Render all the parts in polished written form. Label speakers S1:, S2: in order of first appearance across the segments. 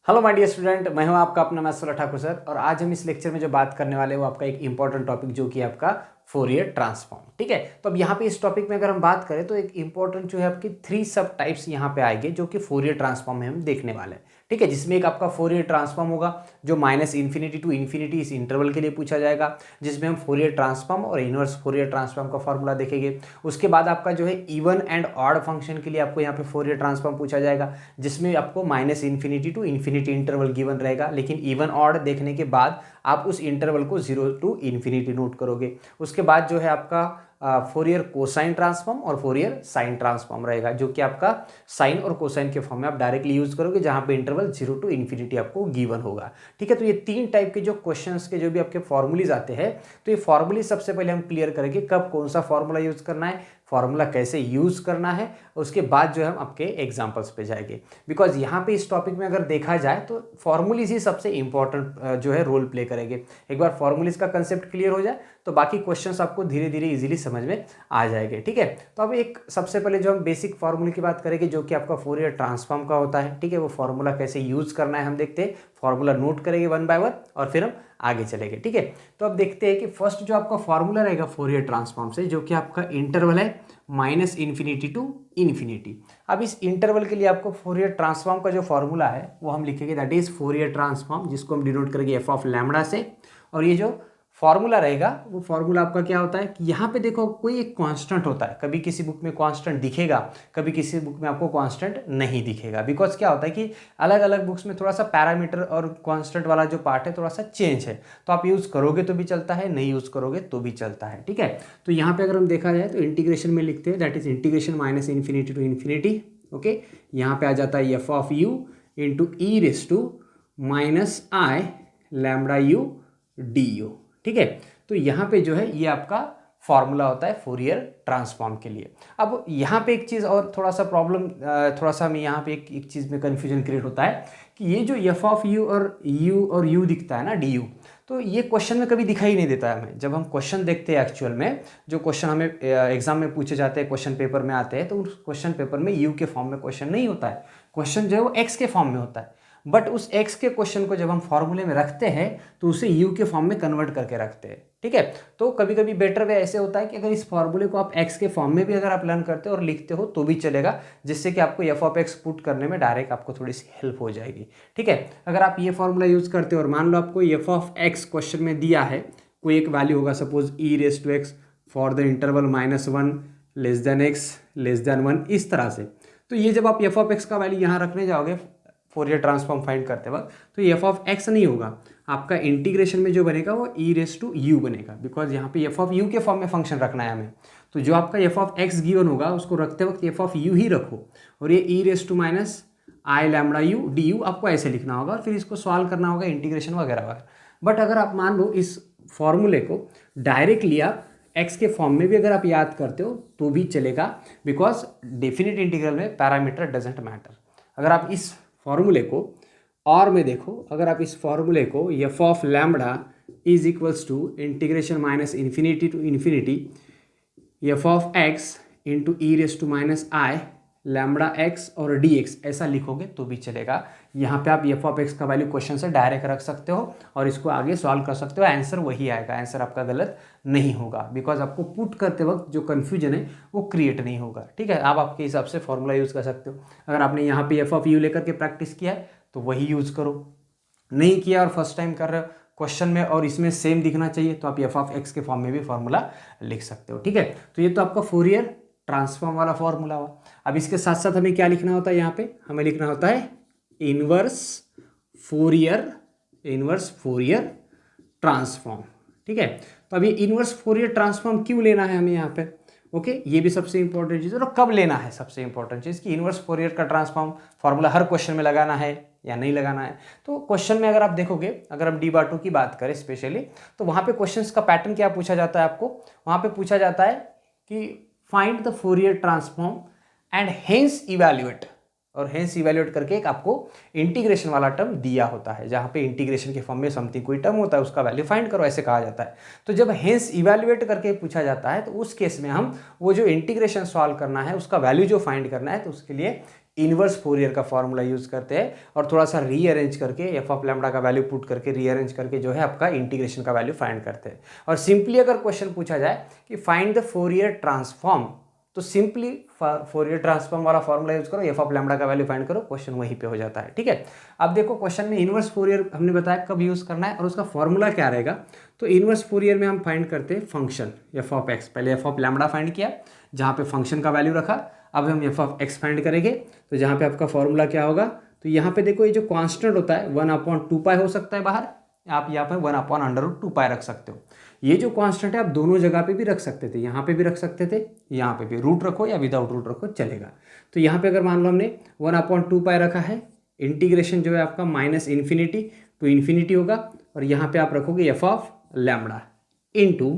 S1: Hello my dear student, मैं हूं आपका अपना मैथ्स ठाकुर सर। और आज हम इस लेक्चर में जो बात करने वाले हैं वो आपका एक इंपॉर्टेंट टॉपिक जो कि आपका फोरियर ट्रांसफॉर्म। ठीक है, तो अब यहाँ पे इस टॉपिक में अगर हम बात करें तो एक इंपॉर्टेंट जो है आपकी 3 सब टाइप्स यहाँ पे आएंगे जो कि फोरियर ट्रांसफॉर्म में हम देखने वाले हैं। ठीक है, जिसमें एक आपका फोरियर ट्रांसफॉर्म होगा जो -इन्फिनिटी टू इन्फिनिटी इस इंटरवल के लिए पूछा जाएगा, जिसमें हम फोरियर ट्रांसफॉर्म और इनवर्स फोरियर ट्रांसफॉर्म का फॉर्मूला देखेंगे। उसके बाद आपका जो है इवन एंड ऑड फंक्शन के लिए आपको यहाँ पे फोरियर ट्रांसफॉर्म पूछा जाएगा, जिसमें आपको -infinity to infinity interval given रहेगा, लेकिन इवन ऑड देखने के बाद आप उस इंटरवल को 0 टू इन्फिनिटी नोट करोगे। उसके बाद जो है आपका फोरियर कोसाइन ट्रांसफॉर्म और फोरियर साइन ट्रांसफॉर्म रहेगा, जो कि आपका साइन और कोसाइन के फॉर्म में आप डायरेक्टली यूज करोगे, जहां पे इंटरवल 0 टू इन्फिनिटी आपको गिवन होगा। ठीक है, तो ये 3 टाइप के जो क्वेश्चंस के जो भी आपके फॉर्मूलीज आते हैं, तो ये फॉर्मूली सबसे पहले हम क्लियर करेंगे कब कौन सा फॉर्मूला यूज करना है, फॉर्मूला कैसे यूज करना है। उसके बाद जो है हम आपके एग्जांपल्स पे जाएंगे, बिकॉज यहाँ पे इस टॉपिक में अगर देखा जाए तो फॉर्मूलीज ही सबसे इंपॉर्टेंट जो है रोल प्ले करेंगे। एक बार फॉर्मूलीज का कंसेप्ट क्लियर हो जाए तो बाकी क्वेश्चंस आपको धीरे धीरे इजीली समझ में आ जाएंगे। ठीक है, तो अब एक सबसे पहले जो हम बेसिक फॉर्मूले की बात करेंगे जो कि आपका फोरियर ट्रांसफॉर्म का होता है। ठीक है, वो फॉर्मूला कैसे यूज करना है हम देखते हैं, फॉर्मूला नोट करेंगे वन बाय वन और फिर हम आगे चलेंगे। ठीक है, तो अब देखते हैं कि फर्स्ट जो आपका फॉर्मूला रहेगा फोरियर ट्रांसफॉर्म से, जो कि आपका इंटरवल है -इन्फिनिटी टू इन्फिनिटी। अब इस इंटरवल के लिए आपको फोरियर ट्रांसफॉर्म का जो फॉर्मूला है वो हम लिखेंगे, दैट इज फोरियर ट्रांसफॉर्म, जिसको हम डिनोट करेंगे एफ ऑफ लैम्बडा से। और ये जो फॉर्मूला रहेगा वो फॉर्मूला आपका क्या होता है कि यहाँ पे देखो कोई एक कांस्टेंट होता है, कभी किसी बुक में कांस्टेंट दिखेगा, कभी किसी बुक में आपको कांस्टेंट नहीं दिखेगा। बिकॉज क्या होता है कि अलग अलग बुक्स में थोड़ा सा पैरामीटर और कांस्टेंट वाला जो पार्ट है थोड़ा सा चेंज है, तो आप यूज़ करोगे तो भी चलता है, नहीं यूज़ करोगे तो भी चलता है। ठीक है, तो यहाँ पे अगर हम देखा जाए तो इंटीग्रेशन में लिखते हैं, that is integration -infinity to infinity. Okay, यहाँ पे आ जाता है F of U into E raise to -i lambda U D U. ठीक है, तो यहाँ पे जो है ये आपका फॉर्मूला होता है फोरियर ट्रांसफॉर्म के लिए। अब यहाँ पे एक चीज़ और थोड़ा सा प्रॉब्लम, थोड़ा सा हमें यहाँ पे एक चीज़ में कन्फ्यूजन क्रिएट होता है कि ये जो एफ ऑफ यू और यू दिखता है ना, डी यू, तो ये क्वेश्चन में कभी दिखाई नहीं देता है हमें। जब हम क्वेश्चन देखते हैं एक्चुअल में, जो क्वेश्चन हमें एग्जाम में पूछे जाते हैं, क्वेश्चन पेपर में आते हैं, तो उस क्वेश्चन पेपर में यू के फॉर्म में क्वेश्चन नहीं होता है, क्वेश्चन जो है वो एक्स के फॉर्म में होता है। बट उस x के क्वेश्चन को जब हम फॉर्मूले में रखते हैं तो उसे u के फॉर्म में कन्वर्ट करके रखते हैं। ठीक है, तो कभी कभी बेटर वे ऐसे होता है कि अगर इस फॉर्मूले को आप x के फॉर्म में भी अगर आप लर्न करते हो और लिखते हो तो भी चलेगा, जिससे कि आपको f ऑफ x पुट करने में डायरेक्ट आपको थोड़ी सी हेल्प हो जाएगी। ठीक है, अगर आप ये फॉर्मूला यूज करते हो और मान लो आपको f ऑफ x क्वेश्चन में दिया है, कोई एक वैल्यू होगा, suppose e raise to x for the interval -1 less than x less than 1, इस तरह से, तो ये जब आप f ऑफ x का वैल्यू यहाँ रखने जाओगे फोरियर ट्रांसफॉर्म फाइंड करते वक्त, तो एफ ऑफ एक्स नहीं होगा, आपका इंटीग्रेशन में जो बनेगा वो ई रेस टू यू बनेगा, बिकॉज यहाँ पे एफ ऑफ यू के फॉर्म में फंक्शन रखना है हमें। तो जो आपका एफ ऑफ एक्स गिवन होगा उसको रखते वक्त एफ ऑफ यू ही रखो, और ये e raise to -i lambda U D u आपको ऐसे लिखना होगा, और फिर इसको सॉल्व करना होगा, इंटीग्रेशन वगैरह वगैरह। बट अगर आप मान लो इस फॉर्मूले को डायरेक्टली आप एक्स के फॉर्म में भी अगर आप याद करते हो तो भी चलेगा, बिकॉज डेफिनेट इंटीग्रल में पैरामीटर डजेंट मैटर। अगर आप इस फॉर्मूले को और में देखो, अगर आप इस फॉर्मूले को F of lambda is equals to integration -infinity to infinity F of X into E raise to -i lambda X और डी एक्स ऐसा लिखोगे तो भी चलेगा। यहाँ पे आप एफ ऑफ एक्स का वैल्यू क्वेश्चन से डायरेक्ट रख सकते हो और इसको आगे सॉल्व कर सकते हो, आंसर वही आएगा, आंसर आपका गलत नहीं होगा, बिकॉज आपको पुट करते वक्त जो कन्फ्यूजन है वो क्रिएट नहीं होगा। ठीक है, आप आपके हिसाब से फॉर्मूला यूज़ कर सकते हो। अगर आपने यहाँ पे एफ ऑफ यू लेकर के प्रैक्टिस किया है तो वही यूज़ करो, नहीं किया और फर्स्ट टाइम कर रहे हो क्वेश्चन में और इसमें सेम दिखना चाहिए तो आप एफ ऑफ एक्स के फॉर्म में भी फॉर्मूला लिख सकते हो। ठीक है, तो ये तो आपका फोरियर ट्रांसफॉर्म वाला फॉर्मूला हुआ। अब इसके साथ साथ हमें क्या लिखना होता है, यहाँ पे हमें लिखना होता है इनवर्स फोरियर ट्रांसफॉर्म। ठीक है, तो अब ये इनवर्स फोरियर ट्रांसफॉर्म क्यों लेना है हमें यहाँ पे, ओके, ये भी सबसे इंपॉर्टेंट चीज़ है। और कब लेना है, सबसे इंपॉर्टेंट चीज़ कि इनवर्स फोरियर का ट्रांसफॉर्म फॉर्मूला हर क्वेश्चन में लगाना है या नहीं लगाना है। तो क्वेश्चन में अगर आप देखोगे, अगर हम डी बार 2 की बात करें स्पेशली, तो वहाँ पे क्वेश्चंस का पैटर्न क्या पूछा जाता है आपको, वहाँ पे पूछा जाता है कि find the Fourier transform and hence evaluate, और हेंस इवैल्यूएट करके एक आपको इंटीग्रेशन वाला टर्म दिया होता है, जहाँ पे इंटीग्रेशन के फॉर्म में समथिंग कोई टर्म होता है उसका वैल्यू फाइंड करो ऐसे कहा जाता है। तो जब हेंस इवैल्यूएट करके पूछा जाता है तो उस केस में हम वो जो इंटीग्रेशन सॉल्व करना है उसका वैल्यू जो फाइंड करना है, तो उसके लिए इनवर्स फोरियर का फॉर्मूला यूज़ करते हैं और थोड़ा सा रीअरेंज करके एफ ऑफ लैम्बडा का वैल्यू पुट करके रीअरेंज करके जो है आपका इंटीग्रेशन का वैल्यू फाइंड करते हैं। और सिंपली अगर क्वेश्चन पूछा जाए कि फाइंड द फोरियर ट्रांसफॉर्म, तो सिंपली फोरियर ट्रांसफॉर्म वाला फॉर्मूला यूज करो, एफ ऑफ लैम्बडा का वैल्यू फाइंड करो, क्वेश्चन वहीं पे हो जाता है। ठीक है, अब देखो क्वेश्चन में इनवर्स फोरियर हमने बताया कब यूज करना है और उसका फॉर्मूला क्या रहेगा। तो इनवर्स फोरियर में हम फाइंड करते हैं फंक्शन एफ ऑफ एक्स, पहले एफ ऑफ लैम्बडा फाइंड किया जहाँ पे फंक्शन का वैल्यू रखा, अब हम एफ ऑफ एक्स फाइंड करेंगे। तो जहाँ पे आपका फॉर्मूला क्या होगा, तो यहाँ पे देखो ये जो कांस्टेंट होता है 1/2 हो सकता है बाहर, आप यहाँ पे 1/√2 रख सकते हो। ये जो कांस्टेंट है आप दोनों जगह पे भी रख सकते थे, यहाँ पे भी रख सकते थे, यहाँ पे भी रूट रखो या विदाउट रूट रखो चलेगा। तो यहाँ पे अगर मान लो हमने 1/2 रखा है, इंटीग्रेशन जो है आपका -∞ टू इन्फिनिटी होगा और यहाँ पे आप रखोगे F of lambda into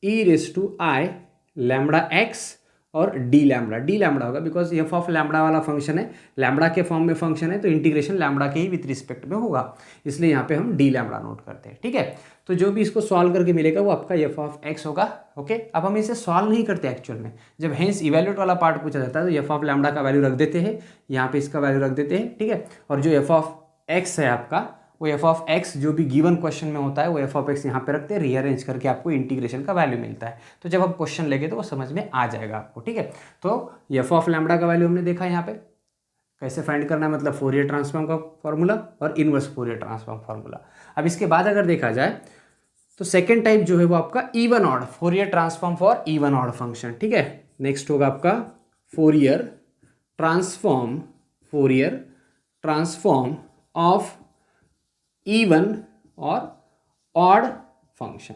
S1: e⁻i lambda X और डी लैम्बडा होगा बिकॉज एफ ऑफ लैम्बडा वाला फंक्शन है, लैम्बडा के फॉर्म में फंक्शन है तो इंटीग्रेशन लैम्बडा के ही विथ रिस्पेक्ट में होगा, इसलिए यहाँ पे हम डी लैम्बडा नोट करते हैं। ठीक है, तो जो भी इसको सॉल्व करके मिलेगा वो आपका एफ ऑफ एक्स होगा। ओके, अब हम इसे सॉल्व नहीं करते एक्चुअल में, जब हेंस इवैल्यूएट वाला पार्ट पूछा जाता है तो एफ ऑफ लैम्बडा का वैल्यू रख देते हैं, यहाँ पे इसका वैल्यू रख देते हैं। ठीक है, और जो एफ ऑफ एक्स है आपका, वो एफ ऑफ एक्स जो भी गिवन क्वेश्चन में होता है वो एफ ऑफ एक्स यहाँ पे रखते हैं, रीअरेंज करके आपको इंटीग्रेशन का वैल्यू मिलता है। तो जब हम क्वेश्चन लेंगे तो वो समझ में आ जाएगा आपको। ठीक है, तो एफ ऑफ लैम्बडा का वैल्यू हमने देखा यहाँ पे कैसे फाइंड करना है, मतलब फोरियर ट्रांसफॉर्म का फॉर्मूला और इनवर्स फोरियर ट्रांसफॉर्म फॉर्मूला। अब इसके बाद अगर देखा जाए तो सेकेंड टाइप जो है वो आपका even odd, Fourier transform for even odd function. ठीक है, नेक्स्ट होगा आपका फोरियर ट्रांसफॉर्म ऑफ इवन और ऑड फंक्शन।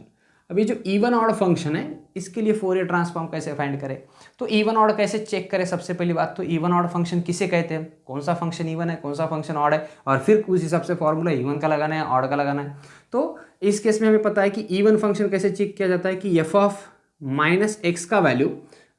S1: अभी जो इवन ऑड फंक्शन है इसके लिए फोरियर ट्रांसफॉर्म कैसे फाइंड करें, तो इवन ऑड कैसे चेक करें। सबसे पहली बात तो इवन ऑड फंक्शन किसे कहते हैं, कौन सा फंक्शन इवन है कौन सा फंक्शन ऑड है, और फिर उस हिसाब से फॉर्मूला इवन का लगाना है ऑड का लगाना है। तो इस केस में हमें पता है कि इवन फंक्शन कैसे चेक किया जाता है कि एफ ऑफ -x का वैल्यू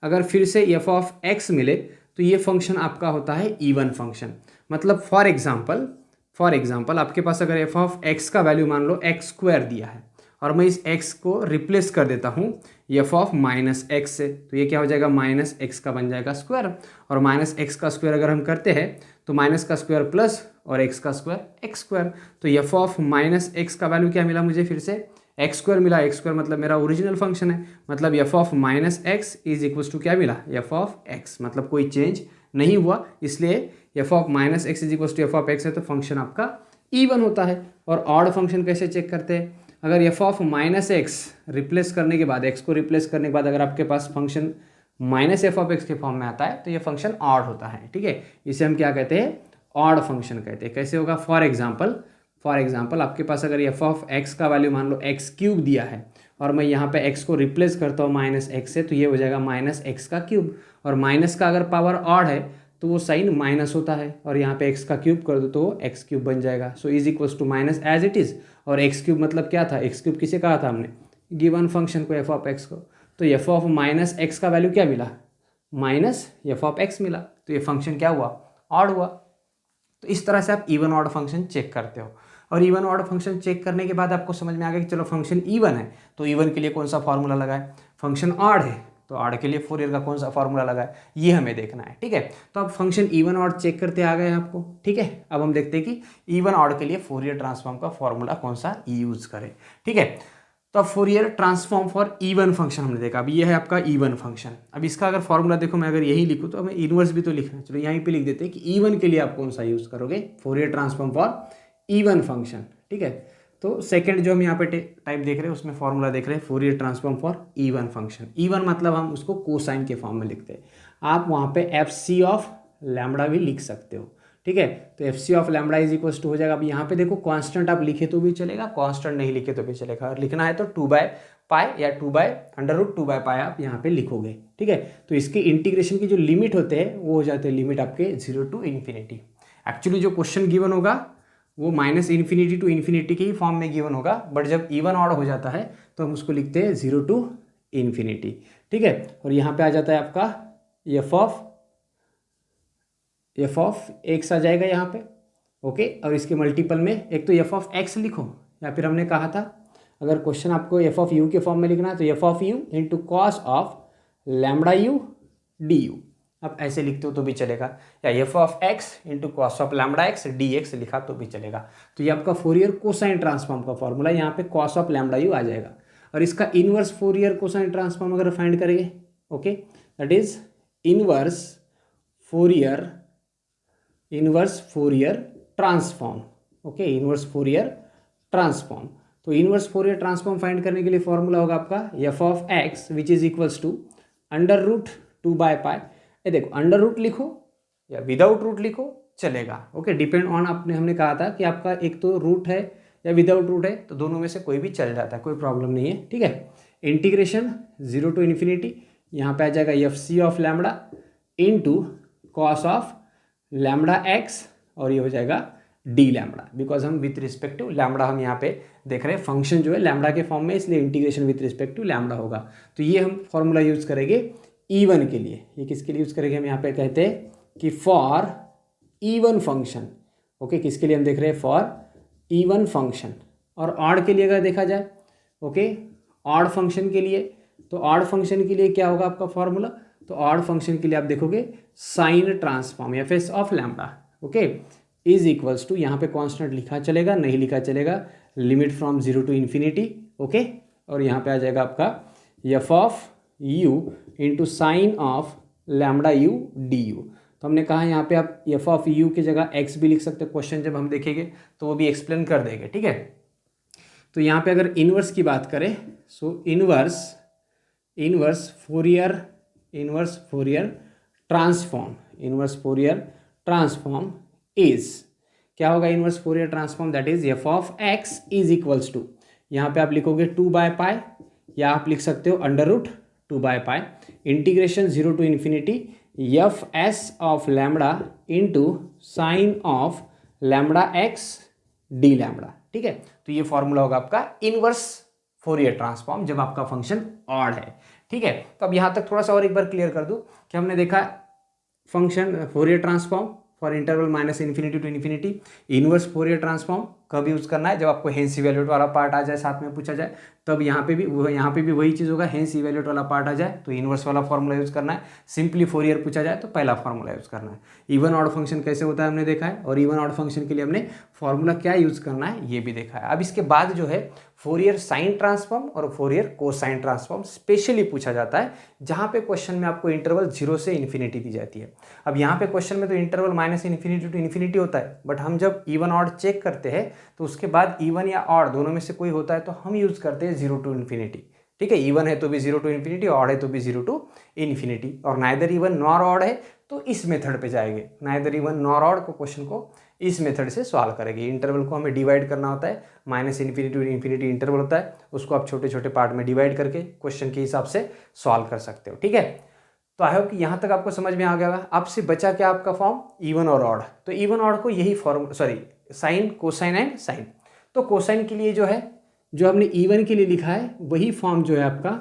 S1: अगर फिर से एफ ऑफ x मिले तो ये फंक्शन आपका होता है इवन फंक्शन। मतलब फॉर एग्जाम्पल आपके पास अगर एफ ऑफ एक्स का वैल्यू मान लो x² दिया है और मैं इस x को रिप्लेस कर देता हूँ एफ ऑफ -x से, तो ये क्या हो जाएगा -x का बन जाएगा स्क्वायर, और -x का स्क्वायर अगर हम करते हैं तो माइनस का स्क्वायर प्लस और x का स्क्वायर x²। तो एफ ऑफ -x का वैल्यू क्या मिला मुझे, फिर से x² मिला, x² मतलब मेरा ओरिजिनल फंक्शन है, मतलब F of -x is equal to क्या मिला एफ ऑफ x, मतलब कोई चेंज नहीं हुआ, इसलिए F of -x is equal to F of x है तो फंक्शन आपका इवन होता है। और ऑड फंक्शन कैसे चेक करते हैं, अगर एफ ऑफ -x रिप्लेस करने के बाद, x को रिप्लेस करने के बाद अगर आपके पास फंक्शन -f ऑफ x के फॉर्म में आता है तो ये फंक्शन ऑड होता है। ठीक है, इसे हम क्या कहते हैं, ऑड फंक्शन कहते हैं। कैसे होगा, फॉर एग्जाम्पल आपके पास अगर एफ ऑफ x का वैल्यू मान लो x³ दिया है और मैं यहाँ पे x को रिप्लेस करता हूँ -x से, तो ये हो जाएगा -x³, और माइनस का अगर पावर ऑड है तो वो साइन माइनस होता है, और यहाँ पे x³ कर दो तो वो x³ बन जाएगा। So is equals to minus as it is, और x³ मतलब क्या था, x³ किसे कहा था हमने, गिवन फंक्शन को, एफ ऑफ एक्स को। तो एफ ऑफ -x का वैल्यू क्या मिला, एफ ऑफ एक्स मिला, तो ये फंक्शन क्या हुआ, ऑड हुआ। तो इस तरह से आप इवन ऑड फंक्शन चेक करते हो, और इवन ऑड फंक्शन चेक करने के बाद आपको समझ में आ गया कि चलो फंक्शन इवन है तो इवन के लिए कौन सा फॉर्मूला लगाए, फंक्शन ऑड है तो ऑड के लिए फोरियर का कौन सा फॉर्मूला लगाए, ये हमें देखना है। ठीक है, तो अब फंक्शन इवन ऑड चेक करते आ गए आपको। ठीक है, अब हम देखते हैं कि इवन ऑड के लिए फोरियर ट्रांसफॉर्म का फॉर्मूला कौन सा यूज करें। ठीक है, तो अब Fourier transform for even function हमने देखा, अब ये है आपका इवन फंक्शन। अब इसका अगर फॉर्मूला देखो, मैं अगर यही लिखूँ तो हमें इनवर्स भी तो लिखना है, चलो यहीं पे लिख देते हैं कि इवन के लिए आप कौन सा यूज़ करोगे, Fourier transform for even function. ठीक है, तो सेकंड जो हम यहाँ पे टाइप देख रहे हैं उसमें फॉर्मूला देख रहे हैं Fourier transform for even function. Even मतलब हम उसको कोसाइन के फॉर्म में लिखते हैं, आप वहाँ पे FC ऑफ लैम्बडा भी लिख सकते हो। ठीक है, तो FC of lambda is equal to हो जाएगा, अब यहाँ पे देखो कांस्टेंट आप लिखे तो भी चलेगा, कांस्टेंट नहीं लिखे तो भी चलेगा, और लिखना है तो 2/π या 2/√2/π आप यहाँ पे लिखोगे। ठीक है, तो इसके इंटीग्रेशन की जो लिमिट होते हैं वो हो जाते हैं लिमिट आपके 0 to ∞। एक्चुअली जो क्वेश्चन गिवन होगा वो -∞ to ∞ के ही फॉर्म में गिवन होगा, बट जब इवन ऑड हो जाता है तो हम उसको लिखते हैं 0 to ∞। ठीक है, और यहाँ पे आ जाता है आपका एफ ऑफ एक्स आ जाएगा यहाँ पे। ओके, और इसके मल्टीपल में एक तो एफ ऑफ एक्स लिखो, या फिर हमने कहा था अगर क्वेश्चन आपको एफ ऑफ यू के फॉर्म में लिखना है तो F of U into cos of lambda U D you, आप ऐसे लिखते हो तो भी चलेगा, या F of X into cos of lambda x D x लिखा तो भी चलेगा। तो ये आपका फोरियर कोसाइन ट्रांसफॉर्म का फॉर्मूला, यहाँ पे कॉस ऑफ लैम्बडा यू आ जाएगा। और इसका इनवर्स फोरियर कोसाइन ट्रांसफॉर्म अगर फाइंड करेंगे, okay, that is inverse Fourier transform, okay, inverse Fourier transform. तो इनवर्स फोरियर ट्रांसफॉर्म फाइंड करने के लिए फॉर्मूला होगा आपका F of x which is equals to under root 2/पाई। ये देखो अंडर रूट लिखो या विदाउट रूट लिखो चलेगा, ओके, डिपेंड ऑन हमने कहा था कि आपका एक तो रूट है या विदाउट रूट है, तो दोनों में से कोई भी चल जाता है, कोई प्रॉब्लम नहीं है, ठीक है। इंटीग्रेशन 0 टू इन्फिनिटी, यहाँ पे आ जाएगा F C of lambda into cos of lambda X, और ये हो जाएगा डी लैम्बडा, बिकॉज हम विथ रिस्पेक्ट टू लैम्बडा हम यहाँ पे देख रहे हैं फंक्शन जो है लैम्बडा के फॉर्म में, इसलिए integration with respect to lambda होगा। तो ये हम फॉर्मूला यूज करेंगे इवन के लिए। ये किसके लिए यूज करेंगे, हम यहाँ पे कहते हैं कि फॉर इवन फंक्शन, ओके, किसके लिए हम देख रहे हैं, फॉर इवन फंक्शन। और ऑड के लिए अगर देखा जाए, ओके, ऑड फंक्शन के लिए, तो ऑड फंक्शन के लिए क्या होगा आपका फॉर्मूला, तो ऑड फंक्शन के लिए आप देखोगे sine transform F S of lambda, okay, is equals to, यहाँ पे कांस्टेंट लिखा चलेगा नहीं लिखा चलेगा, limit from 0 to infinity, okay, और यहाँ पे आ जाएगा आपका F of U into sine of lambda U D U. तो हमने कहा यहाँ पे आप एफ ऑफ यू की जगह एक्स भी लिख सकते हो, क्वेश्चन जब हम देखेंगे तो वो भी एक्सप्लेन कर देंगे, ठीक है। तो यहाँ पे अगर इनवर्स की बात करें, so inverse Fourier transform is क्या होगा, inverse Fourier transform that is F of X is equals to, यहाँ पे आप लिखोगे 2/पाई, या आप लिख सकते हो अंडर रूट 2/पाई, integration 0 to infinity F S of lambda into sine of lambda x d lambda, ठीक है। तो ये फॉर्मूला होगा आपका इनवर्स फोरियर ट्रांसफॉर्म जब आपका फंक्शन ऑड है, ठीक है। तो अब यहाँ तक थोड़ा सा और एक बार क्लियर कर दूं कि हमने देखा function Fourier transform for interval minus infinity to infinity, inverse Fourier transform कब यूज करना है, जब आपको हेंस इवैल्यूएट वाला पार्ट आ जाए, साथ में पूछा जाए, तब यहाँ पे भी वही चीज़ होगा, हेंस इवैल्यूएट वाला पार्ट आ जाए तो इनवर्स वाला फॉर्मूला यूज करना है, सिंपली फोरियर पूछा जाए तो पहला फॉर्मूला यूज करना है। इवन ऑड फंक्शन कैसे होता है हमने देखा है, और इवन ऑड फंक्शन के लिए हमने फॉर्मूला क्या यूज करना है ये भी देखा है। अब इसके बाद जो है फोरियर साइन ट्रांसफॉर्म और फोरियर कोसाइन ट्रांसफॉर्म स्पेशली पूछा जाता है, जहाँ पे क्वेश्चन में आपको इंटरवल 0 से इन्फिनिटी दी जाती है। अब यहाँ पे क्वेश्चन में तो interval minus infinity to infinity होता है, बट हम जब इवन ऑड चेक करते हैं तो उसके बाद इवन या ऑड दोनों में से कोई होता है तो हम यूज करते हैं 0 टू इन्फिनिटी, ठीक है। इवन है तो भी 0 टू इन्फिनिटी, ऑड है तो भी 0 टू इन्फिनिटी, और नाइदर इवन नॉर ऑड है तो इस मेथड पे जाएंगे, नाइदर इवन नॉर ऑड को क्वेश्चन को इस मेथड से सॉल्व करेंगे। इंटरवल को हमें डिवाइड करना होता है, minus infinity to infinity interval होता है, उसको आप छोटे छोटे पार्ट में डिवाइड करके क्वेश्चन के हिसाब से सॉल्व कर सकते हो, ठीक है। तो आई होप कि यहाँ तक आपको समझ में आ गया होगा। अब से बचा क्या आपका फॉर्म, इवन और ऑड। तो इवन ऑड को यही form, sorry, sine, cosine and sine. तो कोसाइन के लिए जो है, जो हमने इवन के लिए लिखा है वही फॉर्म जो है आपका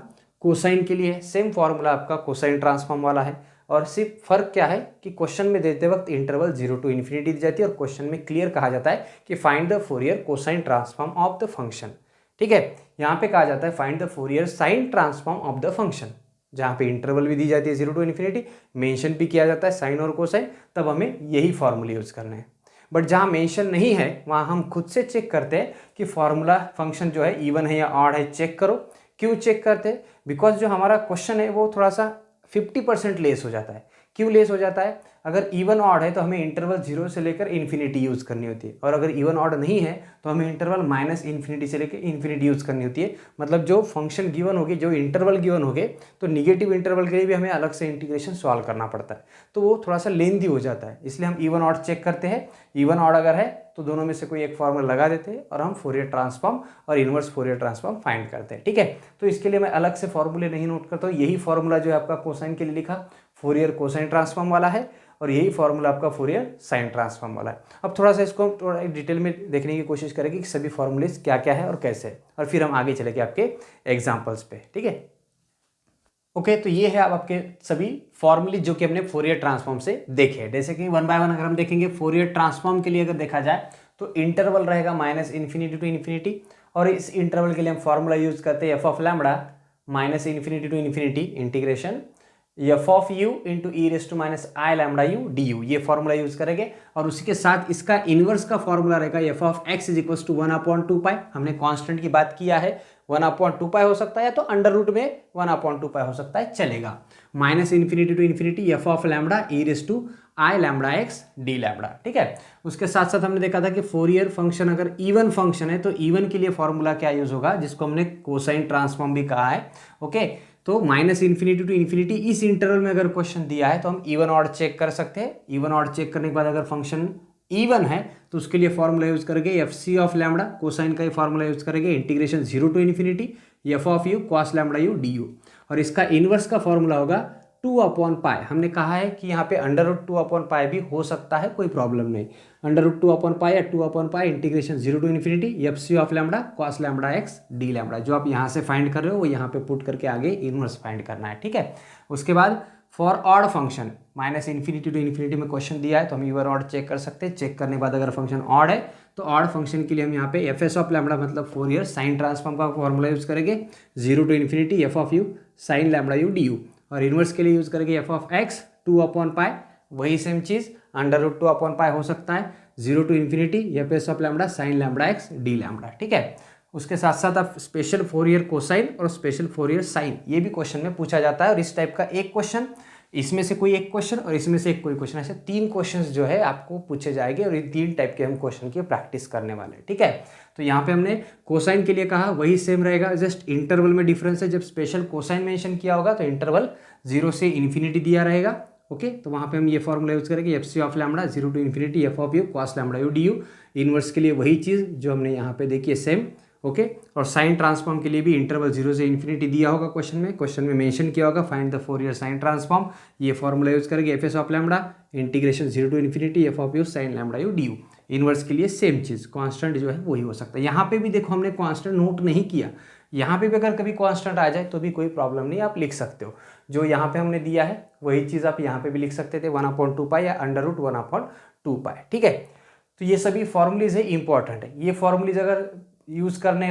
S1: कोसाइन के लिए है, सेम फॉर्मूला आपका कोसाइन ट्रांसफॉर्म वाला है, और सिर्फ फर्क क्या है कि क्वेश्चन में देते वक्त इंटरवल 0 टू इन्फिनिटी दी जाती है, और क्वेश्चन में क्लियर कहा जाता है कि find the Fourier cosine transform of the function, ठीक है। यहाँ पे कहा जाता है find the Fourier sine transform of the function, जहाँ पे इंटरवल भी दी जाती है 0 टू इन्फिनिटी, मेंशन भी किया जाता है साइन और कोसाइन, तब हमें यही फॉर्मूले यूज करने हैं। बट जहाँ मेंशन नहीं है वहाँ हम खुद से चेक करते हैं कि फॉर्मूला फंक्शन जो है इवन है या ऑड है, चेक करो। क्यों चेक करते हैं, बिकॉज जो हमारा क्वेश्चन है वो थोड़ा सा 50% लेस हो जाता है। क्यों लेस हो जाता है, अगर इवन ऑड है तो हमें इंटरवल 0 से लेकर इन्फिनिटी यूज़ करनी होती है, और अगर इवन ऑड नहीं है तो हमें इंटरवल माइनस इन्फिनिटी से लेकर इन्फिनिटी यूज़ करनी होती है। मतलब जो फंक्शन गिवन होगी, जो इंटरवल गिवन होगे, तो निगेटिव इंटरवल के लिए भी हमें अलग से इंटीग्रेशन सॉल्व करना पड़ता है, तो वो थोड़ा सा लेंदी हो जाता है। इसलिए हम इवन ऑड चेक करते हैं, इवन ऑड अगर है तो दोनों में से कोई एक फॉर्मूला लगा देते हैं और हम फोरियर ट्रांसफॉर्म और इनवर्स फोरियर ट्रांसफॉर्म फाइंड करते हैं, ठीक है। तो इसके लिए मैं अलग से फॉर्मूले नहीं नोट करता हूँ, यही फॉर्मूला जो है आपका कोसाइन के लिए लिखा, फोरियर कोसाइन ट्रांसफॉर्म वाला है, और यही फॉर्मूला आपका फोरियर साइन ट्रांसफॉर्म वाला है। अब थोड़ा सा इसको थोड़ा डिटेल में देखने की कोशिश करेंगे कि सभी फॉर्मूलेज क्या क्या है और कैसे है, और फिर हम आगे चलेंगे आपके एग्जाम्पल्स पे, ठीक है। ओके, तो ये है अब आपके सभी फॉर्मूले जो कि हमने फोरियर ट्रांसफॉर्म से देखे हैं। जैसे कि वन बाय वन अगर हम देखेंगे, फोरियर ट्रांसफॉर्म के लिए अगर देखा जाए तो इंटरवल रहेगा माइनस इन्फिनिटी टू इन्फिनिटी, और इस इंटरवल के लिए हम फॉर्मूला यूज करते हैं F of lambda minus infinity to infinity integration F of U into E raise to minus I lambda U D U, ये फॉर्मूला यूज करेंगे। और उसी के साथ इसका इनवर्स का फॉर्मूला रहेगा F of X is equal to 1/2 pi. हमने कांस्टेंट की बात किया है, 1/2 पाई हो सकता है, तो अंडर रूट में 1/2 पाई हो सकता है, चलेगा। Minus infinity to infinity F of lambda E raise to I lambda x D lambda, ठीक है। उसके साथ साथ हमने देखा था कि फोरियर फंक्शन अगर इवन फंक्शन है तो इवन के लिए फॉर्मूला क्या यूज होगा, जिसको हमने कोसाइन ट्रांसफॉर्म भी कहा है, ओके। तो माइनस इन्फिनिटी टू इन्फिनिटी इस इंटरवल में अगर क्वेश्चन दिया है तो हम इवन ऑड चेक कर सकते हैं। इवन ऑड चेक करने के बाद अगर फंक्शन इवन है तो उसके लिए फॉर्मूला यूज करेंगे F C of lambda, cosine का ही फॉर्मूला यूज करेंगे, integration 0 to infinity F of U cos lambda U D U. और इसका इनवर्स का फॉर्मूला होगा 2/पाई। हमने कहा है कि यहाँ पे अंडर रूट 2/पाई भी हो सकता है, कोई प्रॉब्लम नहीं। अंडर रूट 2/पाई या 2/पाई integration 0 to infinity f C of lambda cos lambda x D lambda, जो आप यहाँ से फाइंड कर रहे हो वो यहाँ पे पुट करके आगे इनवर्स फाइंड करना है, ठीक है। उसके बाद for odd function minus infinity to infinity में क्वेश्चन दिया है तो हम इवन ऑड चेक कर सकते हैं। चेक करने के बाद अगर फंक्शन ऑड है तो ऑड फंक्शन के लिए हम यहाँ पे एफ एस ऑफ लैम्डा मतलब फोरियर साइन ट्रांसफॉर्म का फॉर्मूला यूज करेंगे, 0 to infinity F of U sine lambda U D U. और इनवर्स के लिए यूज करेंगे एफ ऑफ एक्स 2/पाई, वही सेम चीज अंडर रूट 2/पाई हो सकता है, 0 to infinity F S of lambda sine lambda x D lambda, ठीक है। उसके साथ साथ आप स्पेशल फोरियर कोसाइन और स्पेशल फोरियर साइन ये भी क्वेश्चन में पूछा जाता है। और इस टाइप का एक क्वेश्चन, इसमें से कोई एक क्वेश्चन और इसमें से एक कोई क्वेश्चन, ऐसे 3 क्वेश्चंस जो है आपको पूछे जाएंगे और इन 3 टाइप के हम क्वेश्चन की प्रैक्टिस करने वाले हैं, ठीक है। तो यहाँ पे हमने कोसाइन के लिए कहा वही सेम रहेगा, जस्ट इंटरवल में डिफरेंस है। जब स्पेशल कोसाइन मेंशन किया होगा तो इंटरवल 0 से इन्फिनिटी दिया रहेगा, ओके। तो वहाँ पे हम ये फॉर्मूला यूज करेंगे F C of lambda 0 to infinity F of U cos lambda U D U. Inverse के लिए वही चीज़ जो हमने यहाँ पे देखी है सेम, ओके। और साइन ट्रांसफॉर्म के लिए भी इंटरवल 0 से इन्फिनिटी दिया होगा क्वेश्चन में मेंशन किया होगा find the Fourier sine transform, ये फॉर्मूला यूज करेंगे F S of lambda integration 0 to infinity F of U sine lambda U D U. Inverse के लिए सेम चीज़ कांस्टेंट जो है वही हो सकता है। यहाँ पे भी देखो हमने कांस्टेंट नोट नहीं किया, यहाँ पे भी अगर कभी कांस्टेंट आ जाए तो भी कोई प्रॉब्लम नहीं, आप लिख सकते हो। जो यहाँ पे हमने दिया है वही चीज़ आप यहाँ पे भी लिख सकते थे, 1/2 पाई या अंडर रूट 1/2 पाई, ठीक है। तो ये सभी फॉर्मूलीज है, इंपॉर्टेंट है। ये फॉर्मूलीज अगर यूज़ करने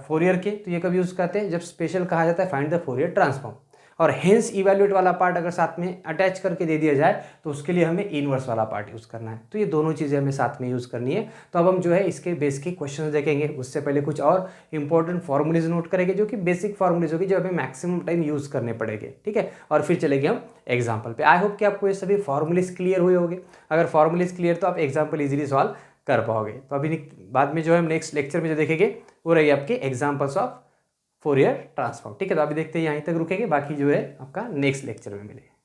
S1: फोरियर के तो ये कब यूज़ करते हैं, जब स्पेशल कहा जाता है फाइंड द फोरियर ट्रांसफॉर्म। और हेंस इवैल्यूएट वाला पार्ट अगर साथ में अटैच करके दे दिया जाए तो उसके लिए हमें इनवर्स वाला पार्ट यूज़ करना है। तो ये दोनों चीज़ें हमें साथ में यूज़ करनी है। तो अब हम जो है इसके बेस के क्वेश्चन देखेंगे, उससे पहले कुछ और इंपॉर्टेंट फॉर्मूलीज नोट करेंगे जो कि बेसिक फॉर्मूलीज होगी जो हमें मैक्सिमम टाइम यूज़ करने पड़ेंगे, ठीक है। और फिर चलेंगे हम एग्जाम्पल पे। आई होप कि आपको ये सभी फॉर्मूलीज क्लियर हुए होंगे। अगर फॉर्मूलीज क्लियर तो आप एग्जाम्पल ईजिली सॉल्व कर पाओगे। तो अभी बाद में जो है हम नेक्स्ट लेक्चर में जो देखेंगे वो रहेगी आपके एग्जाम्पल्स ऑफ फोरियर ट्रांसफॉर्म, ठीक है। तो अभी देखते हैं यहीं तक रुकेंगे, बाकी जो है आपका नेक्स्ट लेक्चर में मिलेगा।